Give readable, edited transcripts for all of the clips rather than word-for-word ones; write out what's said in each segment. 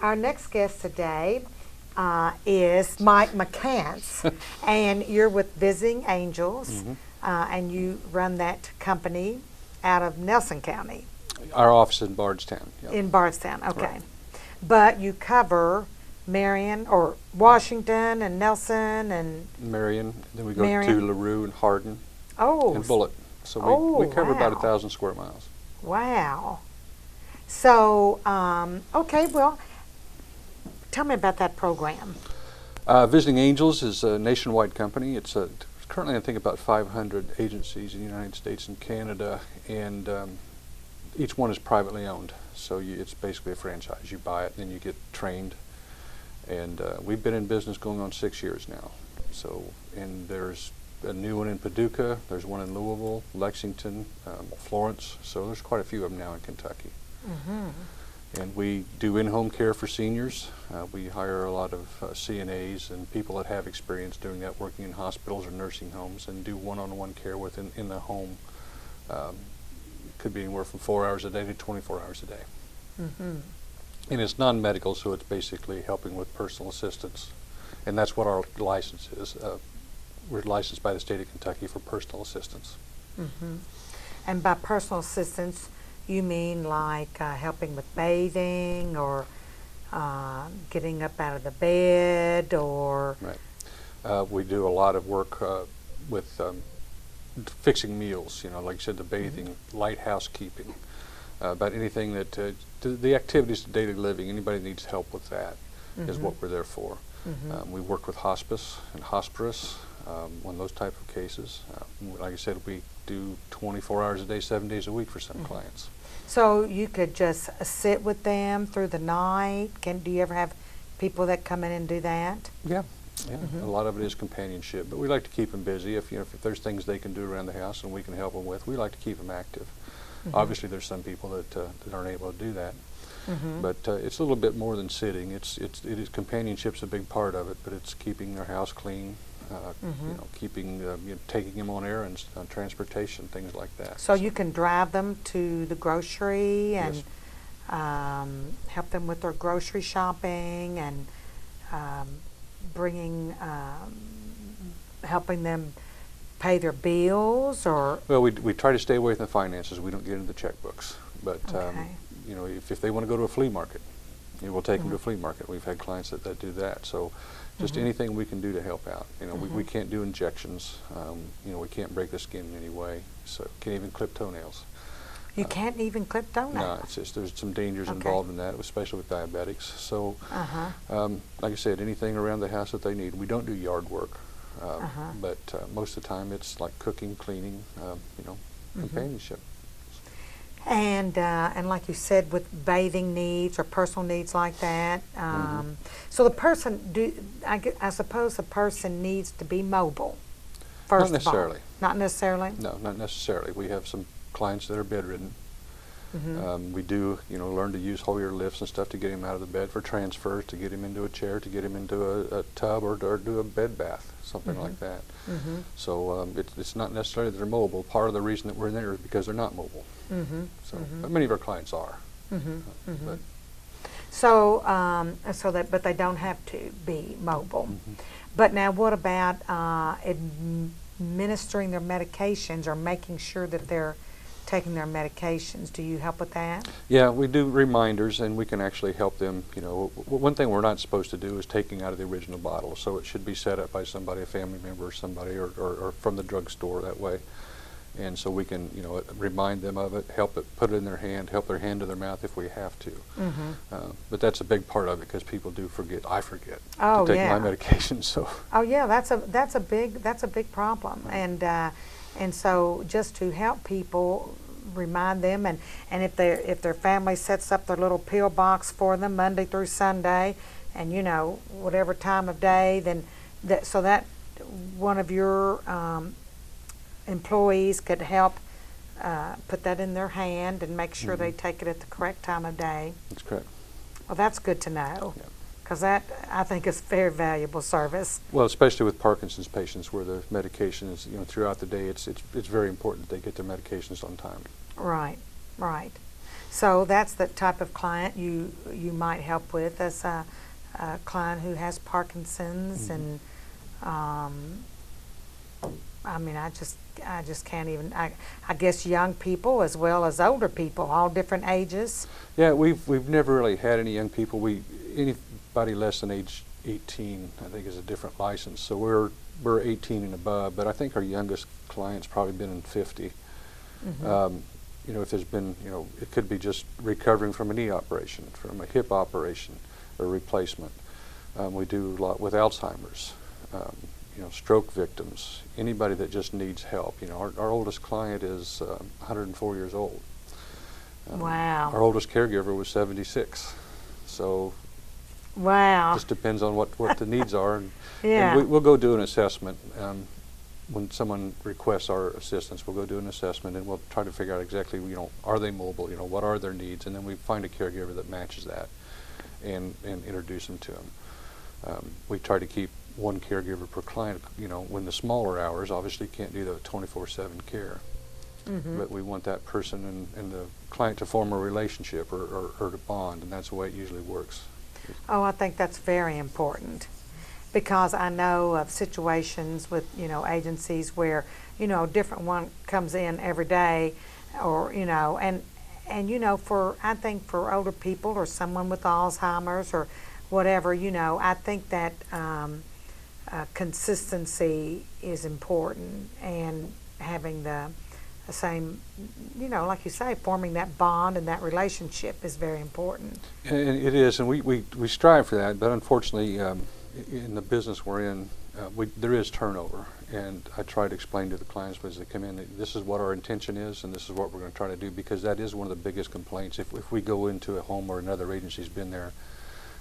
Our next guest today is Mike McCants, and you're with Visiting Angels, and you run that company out of Nelson County. Our office in Bardstown. Yep. In Bardstown, okay. Right. But you cover Marion or Washington and Nelson and Marion, then we go Marion. to LaRue and Hardin oh, and Bullitt. So we cover about wow. 1,000 square miles. Wow. So, okay, well, tell me about that program. Visiting Angels is a nationwide company. It's currently, I think, about 500 agencies in the United States and Canada, and each one is privately owned. So it's basically a franchise. You buy it, then you get trained. And we've been in business going on 6 years now. So, and there's a new one in Paducah, there's one in Louisville, Lexington, Florence. So there's quite a few of them now in Kentucky. And we do in-home care for seniors. We hire a lot of CNAs and people that have experience doing that, working in hospitals or nursing homes, and do one-on-one care within in the home. Could be anywhere from 4 hours a day to 24 hours a day. And it's non-medical, so it's basically helping with personal assistance. And that's what our license is. We're licensed by the state of Kentucky for personal assistance. And by personal assistance, you mean like helping with bathing or getting up out of the bed or? Right. We do a lot of work with fixing meals, you know, like you said, the bathing, light housekeeping, about anything that, the activities of daily living, anybody needs help with that is what we're there for. We work with hospice and hospice on those type of cases. Like I said, we do 24 hours a day, 7 days a week for some clients. So you could just sit with them through the night? Do you ever have people that come in and do that? Yeah. A lot of it is companionship, but we like to keep them busy. If there's things they can do around the house and we can help them with, we like to keep them active. Obviously, there's some people that aren't able to do that, but it's a little bit more than sitting. It is companionship's a big part of it, but it's keeping their house clean, you know, keeping taking them on errands, transportation, things like that. So you can drive them to the grocery and Yes. help them with their grocery shopping and helping them pay their bills or? Well, we try to stay away from the finances. We don't get into the checkbooks. But, you know, if they want to go to a flea market, we'll take them to a flea market. We've had clients that do that. So just anything we can do to help out. You know, we can't do injections. You know, we can't break the skin in any way. So can't even clip toenails. You can't even clip toenails? No, it's just there's some dangers involved in that, especially with diabetics. So, like I said, anything around the house that they need. We don't do yard work. But most of the time it's like cooking, cleaning, you know, companionship. And like you said, with bathing needs or personal needs like that, so the person, I suppose the person needs to be mobile, first Not necessarily. of all. Not necessarily? No, not necessarily. We have some clients that are bedridden. We do, you know, learn to use Hoyer lifts and stuff to get him out of the bed for transfers, to get him into a chair, to get him into a tub or do a bed bath, something like that. So it's not necessarily that they're mobile. Part of the reason that we're in there is because they're not mobile. So, but many of our clients are. But So, but they don't have to be mobile. But now, what about administering their medications or making sure that they're taking their medications? Do you help with that? yeah, we do reminders, and we can actually help them. You know, one thing we're not supposed to do is taking out of the original bottle. So it should be set up by somebody, a family member or somebody, or from the drugstore that way. And so we can, you know, remind them of it, help it, put it in their hand, help their hand to their mouth if we have to. But that's a big part of it because people do forget. I forget to take my medication. So. Oh yeah, that's a big problem, and so just to help people, remind them, and if their family sets up their little pill box for them Monday through Sunday, and you know whatever time of day, then that one of your employees could help put that in their hand and make sure they take it at the correct time of day. That's correct. Well, that's good to know, because that, I think, is very valuable service. Well, especially with Parkinson's patients, where the medication is, you know, throughout the day, it's very important that they get their medications on time. Right, right. So that's the type of client you might help with, as a client who has Parkinson's, and I mean, I just can't even. I guess young people as well as older people, all different ages. Yeah, we've never really had any young people. Anybody less than age 18, I think, is a different license. So we're 18 and above, but I think our youngest client's probably been in 50. You know, if there's been, you know, it could be just recovering from a knee operation, from a hip operation, or replacement. We do a lot with Alzheimer's. You know, stroke victims, anybody that just needs help. You know, our oldest client is 104 years old. Wow. Our oldest caregiver was 76. So wow. it just depends on what the needs are. And, Yeah. and we'll go do an assessment. When someone requests our assistance, we'll go do an assessment, and we'll try to figure out exactly, you know, are they mobile? You know, what are their needs? And then we find a caregiver that matches that, and introduce them to them. We try to keep one caregiver per client. You know, when the smaller hours, obviously you can't do the 24/7 care. But we want that person and the client to form a relationship or to bond, and that's the way it usually works. Oh, I think that's very important, because I know of situations with, you know, agencies where, you know, a different one comes in every day, or, you know, and you know, I think for older people or someone with Alzheimer's or whatever, you know, I think that consistency is important, and having the same, you know, like you say, forming that bond and that relationship is very important. And it is, and we strive for that, but unfortunately, in the business we're in, there is turnover, and I try to explain to the clients as they come in that this is what our intention is, and this is what we're going to try to do, because that is one of the biggest complaints. If we go into a home where another agency's been there,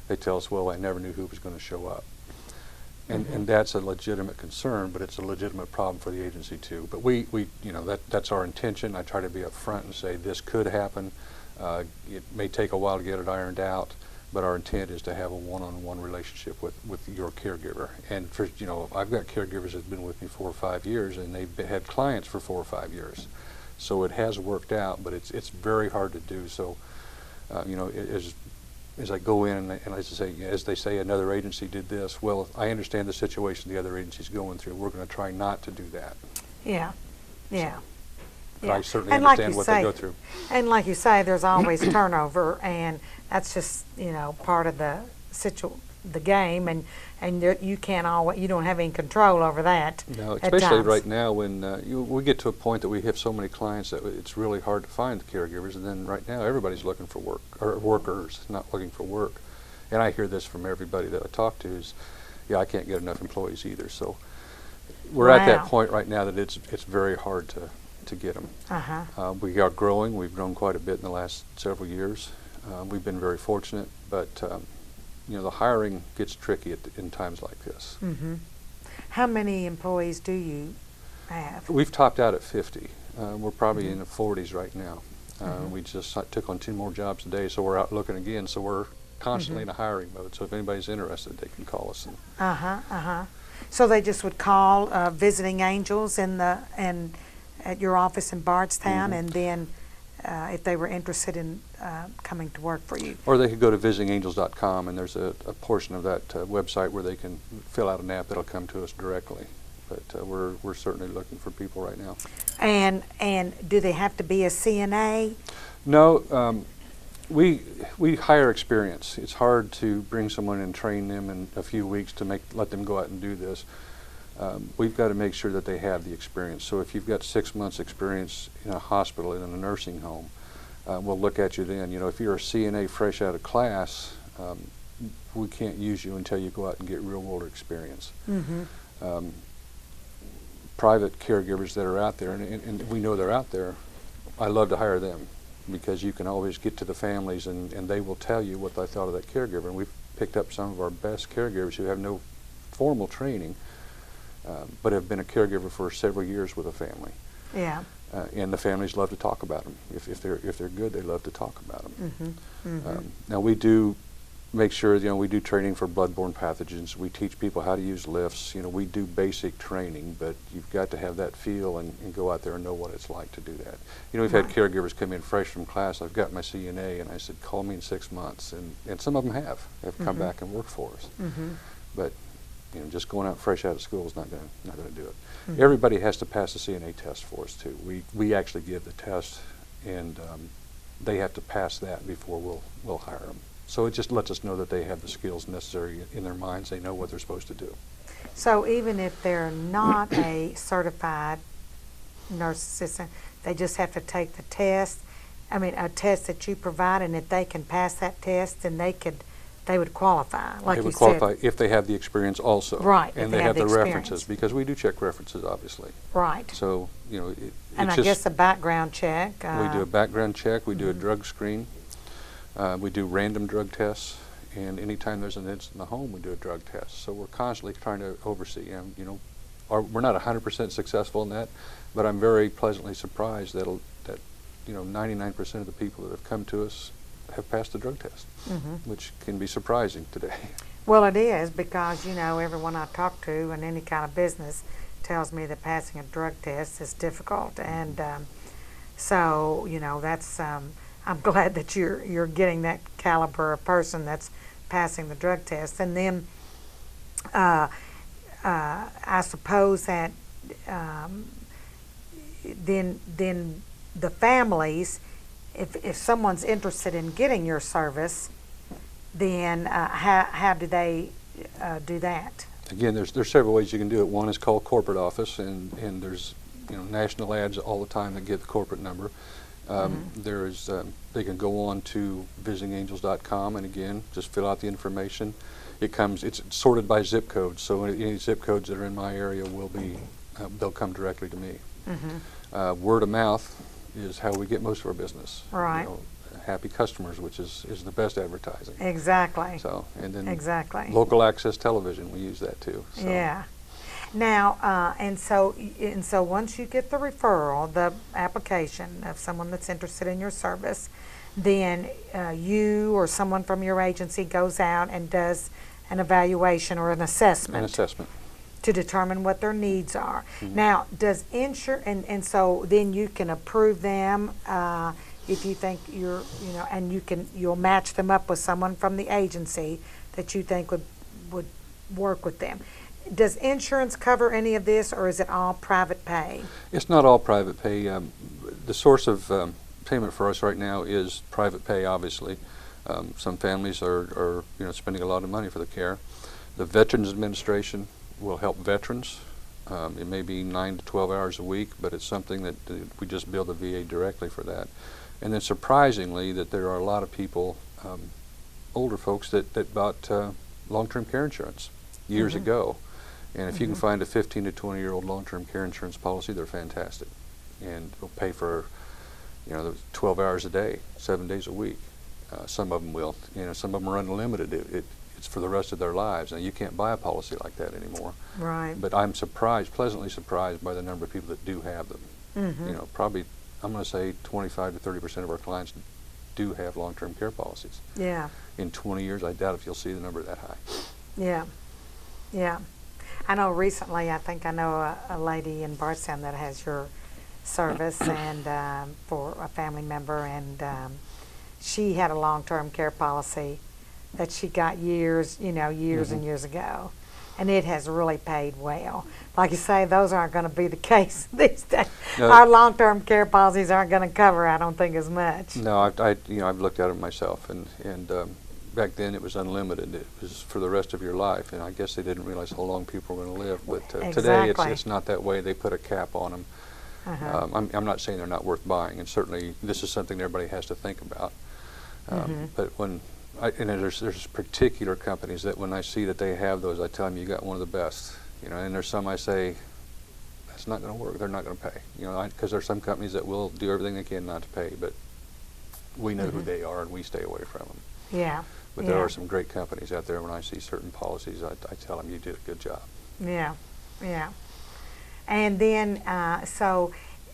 they tell us, well, I never knew who was going to show up. And that's a legitimate concern, but it's a legitimate problem for the agency too. But we you know, that's our intention. I try to be upfront and say this could happen. It may take a while to get it ironed out, but our intent is to have a one-on-one relationship with your caregiver. And for, you know, I've got caregivers that've been with me 4 or 5 years, and they've had clients for 4 or 5 years. So it has worked out, but it's very hard to do. So you know, as I go in and as they say, another agency did this. Well, I understand the situation the other agency's going through. We're going to try not to do that. Yeah, yeah. But I certainly And like understand you what say, they go through. And like you say, there's always turnover, and that's just, you know, part of the game, and you can't always, you don't have any control over that. No, at especially times. right now when we get to a point that we have so many clients that it's really hard to find the caregivers, and then right now everybody's looking for work, or workers, not looking for work. And I hear this from everybody that I talk to is, yeah, I can't get enough employees either. So we're at that Wow. point right now that it's very hard to get them. We are growing. We've grown quite a bit in the last several years. We've been very fortunate, but you know, the hiring gets tricky in times like this. How many employees do you have? We've topped out at 50. We're probably in the 40s right now. We just took on 2 more jobs today, so we're out looking again. So we're constantly in a hiring mode. So if anybody's interested, they can call us. So they just would call Visiting Angels at your office in Bardstown, and then if they were interested in coming to work for you. Or they could go to visitingangels.com, and there's a portion of that website where they can fill out an app that'll come to us directly. But we're certainly looking for people right now. And do they have to be a CNA? No, we hire experience. It's hard to bring someone and train them in a few weeks to let them go out and do this. We've got to make sure that they have the experience. So if you've got 6 months experience in a hospital, in a nursing home, we'll look at you then. You know, if you're a CNA fresh out of class, we can't use you until you go out and get real world experience. Private caregivers that are out there, and we know they're out there, I love to hire them, because you can always get to the families and they will tell you what they thought of that caregiver. And we've picked up some of our best caregivers who have no formal training, but have been a caregiver for several years with a family. Yeah. And the families love to talk about them. If they're good, they love to talk about them. Now we do make sure, we do training for bloodborne pathogens. We teach people how to use lifts. We do basic training, but you've got to have that feel and go out there and know what it's like to do that. We've had caregivers come in fresh from class. I've got my CNA, and I said, call me in 6 months. And some of them have come back and worked for us. But, just going out fresh out of school is not going to do it. Everybody has to pass the CNA test for us, too. We actually give the test, and they have to pass that before we'll hire them. So it just lets us know that they have the skills necessary in their minds. They know what they're supposed to do. So even if they're not a certified nurse assistant, they just have to take the test, a test that you provide, and if they can pass that test, then they would qualify, like they you would qualify said. if they have the experience also. Right, and if they have the experience. references, because we do check references, obviously. Right. So, And I guess a background check. We do a background check. We do a drug screen. We do random drug tests, and anytime there's an incident in the home, we do a drug test. So we're constantly trying to oversee. We're not 100% successful in that, but I'm very pleasantly surprised that 99% of the people that have come to us have passed the drug test, which can be surprising today. Well, it is, because everyone I talk to in any kind of business tells me that passing a drug test is difficult, and so that's. I'm glad that you're getting that caliber of person that's passing the drug test. And then I suppose that then the families, if someone's interested in getting your service, then how do they do that? Again, there's several ways you can do it. One is called corporate office, and there's national ads all the time that get the corporate number. They can go on to visitingangels.com, and again, just fill out the information. It's sorted by zip codes, so any zip codes that are in my area they'll come directly to me. Word of mouth is how we get most of our business. Right. Happy customers, which is the best advertising. Exactly. So, and then exactly. Local access television, we use that too. So. Yeah. Now, and so once you get the referral, the application of someone that's interested in your service, then you or someone from your agency goes out and does an evaluation or an assessment. An assessment. To determine what their needs are. Now, does and so then you can approve them if you think and you'll match them up with someone from the agency that you think would work with them. Does insurance cover any of this, or is it all private pay? It's not all private pay. The source of payment for us right now is private pay, obviously. Some families are spending a lot of money for the care. The Veterans Administration will help veterans. It may be 9 to 12 hours a week, but it's something that we just bill the VA directly for that. And then surprisingly, that there are a lot of people, older folks, that bought long-term care insurance years ago. And if you can find a 15 to 20-year-old long-term care insurance policy, they're fantastic. And they'll pay for 12 hours a day, 7 days a week. Some of them will. Some of them are unlimited. It's for the rest of their lives. Now, you can't buy a policy like that anymore. Right. But I'm pleasantly surprised by the number of people that do have them. Probably, I'm going to say 25 to 30% of our clients do have long-term care policies. Yeah. In 20 years, I doubt if you'll see the number that high. Yeah. Yeah. I know recently, I think I know a lady in Bardstown that has your service and for a family member, and she had a long-term care policy that she got years and years ago, and it has really paid well. Like you say, those aren't going to be the case these days. No. Our long-term care policies aren't going to cover, I don't think, as much. No, I've looked at it myself, and back then it was unlimited. It was for the rest of your life, and I guess they didn't realize how long people were going to live. But today it's not that way. They put a cap on them. I'm not saying they're not worth buying, and certainly this is something everybody has to think about. But there's particular companies that when I see that they have those, I tell them, you got one of the best. And there's some I say, that's not going to work. They're not going to pay. Because there's some companies that will do everything they can not to pay, but we know who they are and we stay away from them. Yeah. But there are some great companies out there. When I see certain policies, I tell them, you did a good job. Yeah. Yeah. And then, so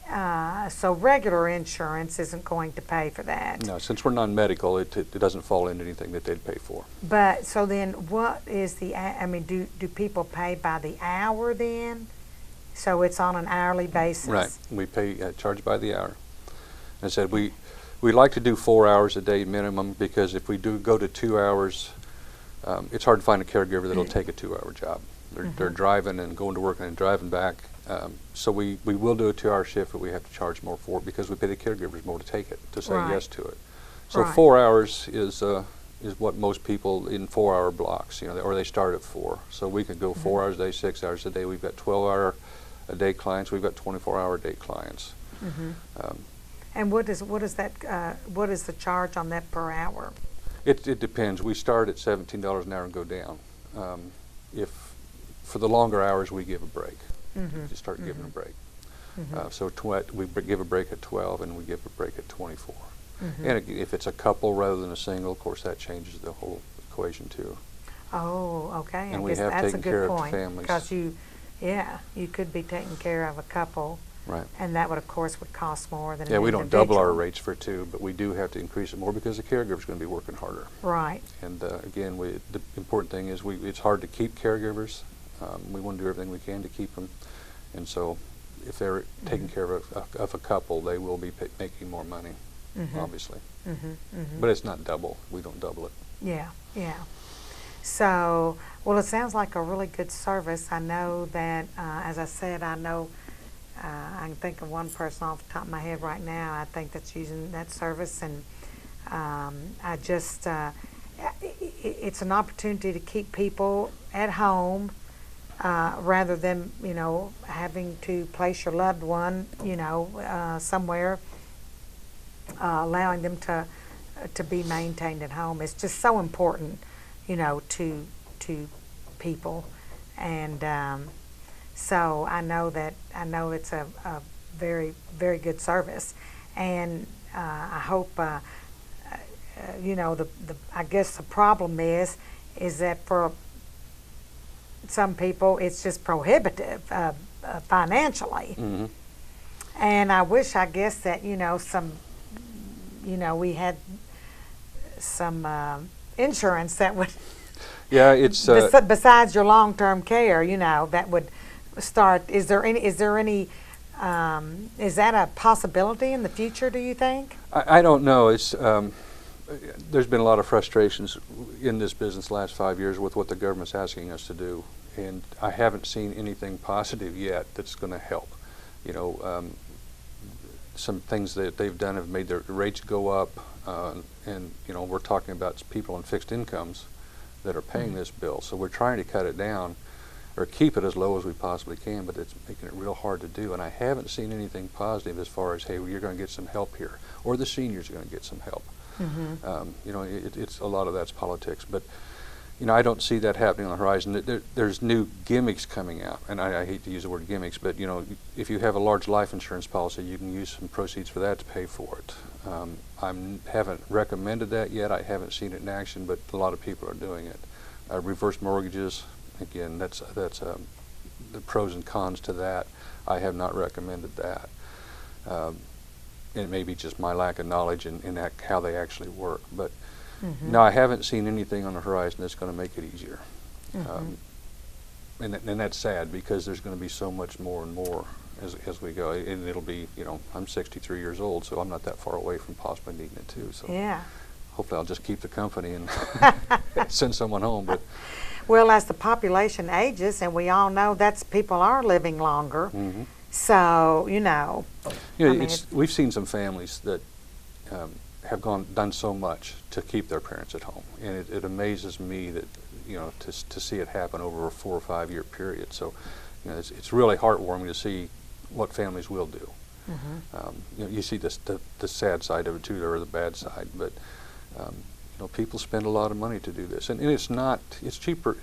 So regular insurance isn't going to pay for that. No, since we're non-medical, it doesn't fall into anything that they'd pay for. But, so then what is I mean, do people pay by the hour then? So it's on an hourly basis? Right. We pay, charge by the hour. I said we like to do 4 hours a day minimum, because if we do go to 2 hours, it's hard to find a caregiver that'll take a 2-hour job. They're driving and going to work and then driving back. So we will do a 2-hour shift, but we have to charge more for it because we pay the caregivers more to take it, to say Right. yes to it. So Right. 4 hours is what most people in 4-hour blocks, or they start at 4. So we can go 4 hours a day, 6 hours a day. We've got 12-hour a day clients. We've got 24-hour a day clients. And what is that? What is the charge on that per hour? It depends. We start at $17 an hour and go down. If for the longer hours, we give a break. Just start giving a break. So we give a break at 12, and we give a break at 24. And if it's a couple rather than a single, of course, that changes the whole equation too. Oh, okay. And I we guess have that's a taken good care of point, families. because you could be taking care of a couple, Right. and that would, of course, would cost more than Yeah, an we don't double our individual. rates for 2, but we do have to increase it more because the caregiver's going to be working harder. Right. And again, the important thing is it's hard to keep caregivers. We want to do everything we can to keep them. And so if they're taking care of a couple, they will be making more money, obviously. But it's not double. We don't double it. Yeah, yeah. So, well, it sounds like a really good service. I know that, as I said, I can think of one person off the top of my head right now, I think, that's using that service, and I just, it's an opportunity to keep people at home, rather than, having to place your loved one, somewhere, allowing them to be maintained at home. It's just so important, to people. And so I know it's a very, very good service. And I hope, I guess the problem is that for some people it's just prohibitive financially. And I wish, I guess, that we had some insurance that would Yeah, it's besides your long-term care, that would start. Is there any is that a possibility in the future, do you think? I don't know. It's there's been a lot of frustrations in this business the last 5 years with what the government's asking us to do, and I haven't seen anything positive yet that's going to help. Some things that they've done have made their rates go up, and we're talking about people on fixed incomes that are paying this bill. So we're trying to cut it down or keep it as low as we possibly can, but it's making it real hard to do. And I haven't seen anything positive as far as, hey, well, you're going to get some help here, or the seniors are going to get some help. It's a lot of that's politics, but I don't see that happening on the horizon. There's new gimmicks coming out, and I hate to use the word gimmicks, but if you have a large life insurance policy, you can use some proceeds for that to pay for it. I haven't recommended that yet. I haven't seen it in action, but a lot of people are doing it. Reverse mortgages, again, that's the pros and cons to that. I have not recommended that. It may be just my lack of knowledge in how they actually work, but no, I haven't seen anything on the horizon that's going to make it easier. And that's sad, because there's going to be so much more and more as we go. And it'll be, I'm 63 years old, so I'm not that far away from possibly needing it too. So Yeah. hopefully I'll just keep the company and send someone home. But Well, as the population ages, and we all know people are living longer, so, we've seen some families that have done so much to keep their parents at home, and it amazes me that to see it happen over a 4 or 5 year period. So it's really heartwarming to see what families will do. You see the sad side of it too, or the bad side, but people spend a lot of money to do this, and it's cheaper.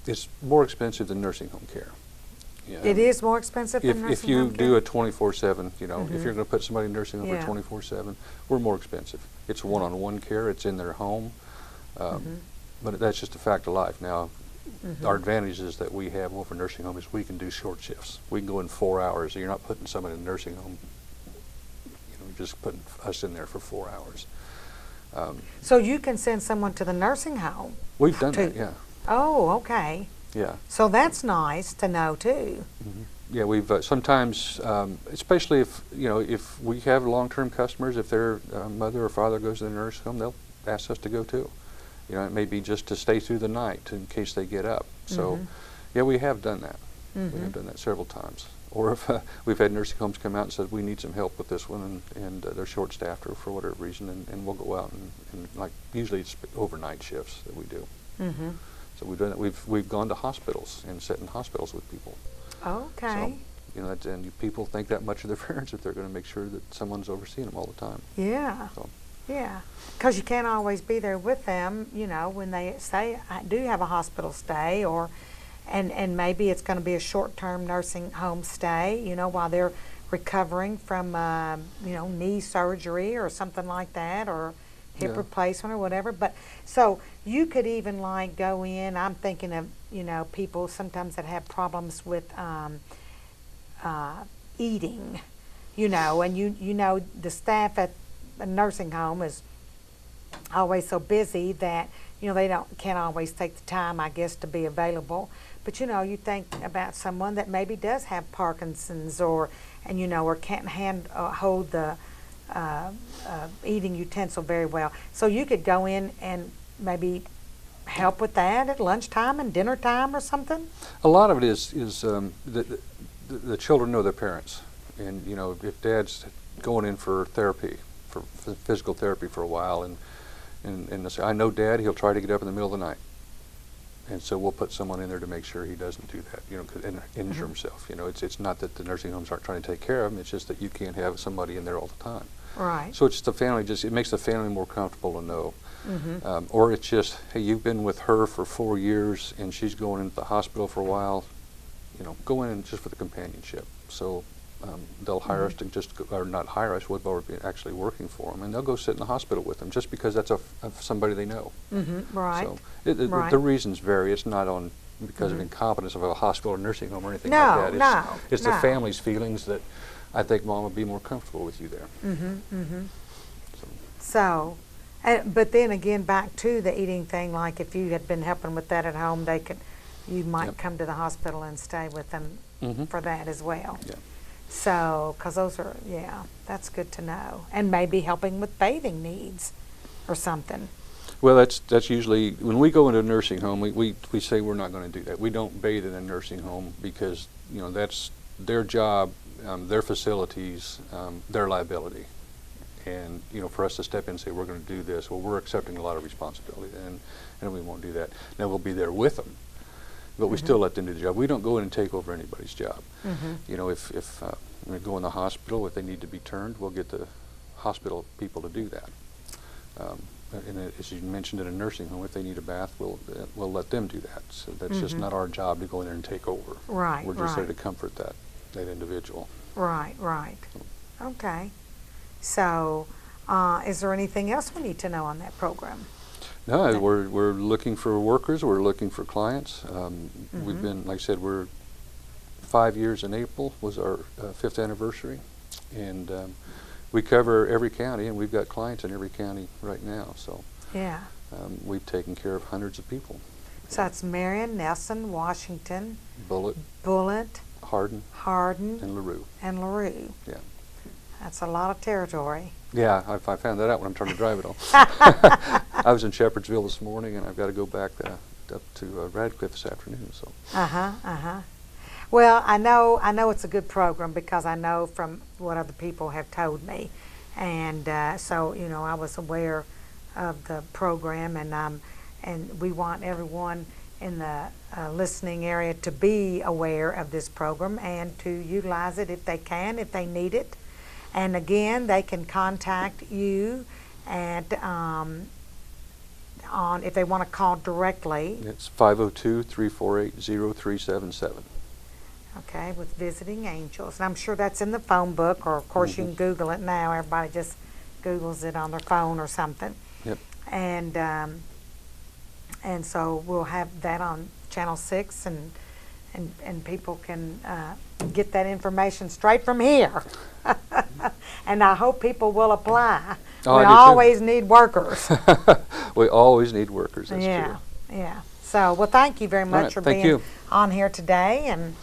It's more expensive than nursing home care. it is more expensive than nursing If you home do care? a 24/7, if you're going to put somebody in nursing home Yeah. for 24/7, we're more expensive. It's one-on-one care. It's in their home, but that's just a fact of life. Now, our advantages that we have over nursing home is we can do short shifts. We can go in 4 hours. You're not putting someone in a nursing home, just putting us in there for 4 hours. So you can send someone to the nursing home? We've done that, yeah. Oh, okay. Yeah. So that's nice to know too. Yeah, we've sometimes, especially if we have long-term customers, if their mother or father goes to the nursing home, they'll ask us to go too. It may be just to stay through the night in case they get up. So, yeah, we have done that. We have done that several times. Or if we've had nursing homes come out and said, we need some help with this one, and they're short-staffed or for whatever reason, and we'll go out and like, usually it's overnight shifts that we do. So we've done it. We've gone to hospitals and sat in hospitals with people. Okay. So, and people think that much of their parents if they're going to make sure that someone's overseeing them all the time. Yeah. So. Yeah. Because you can't always be there with them, when they say, I do have a hospital stay, and maybe it's going to be a short-term nursing home stay, while they're recovering from, knee surgery or something like that, or hip replacement or whatever. But so you could even like go in, I'm thinking of, people sometimes that have problems with eating, and the staff at a nursing home is always so busy that, they can't always take the time, I guess, to be available. But, you think about someone that maybe does have Parkinson's or can't hold the eating utensil very well. So you could go in and maybe help with that at lunchtime and dinner time or something? A lot of it is the children know their parents. And, if dad's going in for therapy, for physical therapy for a while, and they say, I know dad, he'll try to get up in the middle of the night. And so we'll put someone in there to make sure he doesn't do that, and injure himself. It's not that the nursing homes aren't trying to take care of him, it's just that you can't have somebody in there all the time. Right. So it's the family, it makes the family more comfortable to know. Or it's just, hey, you've been with her for 4 years and she's going into the hospital for a while, go in and just for the companionship. So they'll hire us to or not hire us, we'll be actually working for them, and they'll go sit in the hospital with them just because that's somebody they know. Right. So the reasons vary. It's not because of incompetence of a hospital or nursing home or anything like that. It's the family's feelings that I think Mom would be more comfortable with you there. So, but then again, back to the eating thing, like if you had been helping with that at home, you might come to the hospital and stay with them for that as well. Yeah. So, because those are, that's good to know. And maybe helping with bathing needs or something. Well, that's usually, when we go into a nursing home, we say we're not going to do that. We don't bathe in a nursing home because, that's their job, their facilities, their liability. And, for us to step in and say we're going to do this, well, we're accepting a lot of responsibility, and we won't do that. Now, we'll be there with them, but we still let them do the job. We don't go in and take over anybody's job. If we go in the hospital, if they need to be turned, we'll get the hospital people to do that. And as you mentioned, in a nursing home, if they need a bath, we'll let them do that. So that's just not our job to go in there and take over. Right. We're just there to comfort that individual. Right. Okay. So, is there anything else we need to know on that program? No, we're looking for workers. We're looking for clients. We've been, like I said, we're 5 years in April was our 5th anniversary, and we cover every county, and we've got clients in every county right now. So we've taken care of hundreds of people. So it's Marion, Nelson, Washington, Bullitt, Hardin, and LaRue. Yeah. That's a lot of territory. Yeah, I found that out when I'm trying to drive it all. I was in Shepherdsville this morning, and I've got to go back up to Radcliffe this afternoon. So. Well, I know it's a good program because I know from what other people have told me, and so I was aware of the program, and we want everyone in the listening area to be aware of this program and to utilize it if they can, if they need it. And again, they can contact you at on if they want to call directly. It's 502-348-0377. Okay, with Visiting Angels. And I'm sure that's in the phone book, or of course you can Google it now. Everybody just Googles it on their phone or something. Yep. And so we'll have that on Channel 6, and people can get that information straight from here. And I hope people will apply. Oh, I We do too. always need workers. We always need workers, that's Yeah, true. yeah. So, well, thank you very much right, for thank being you. on here today, and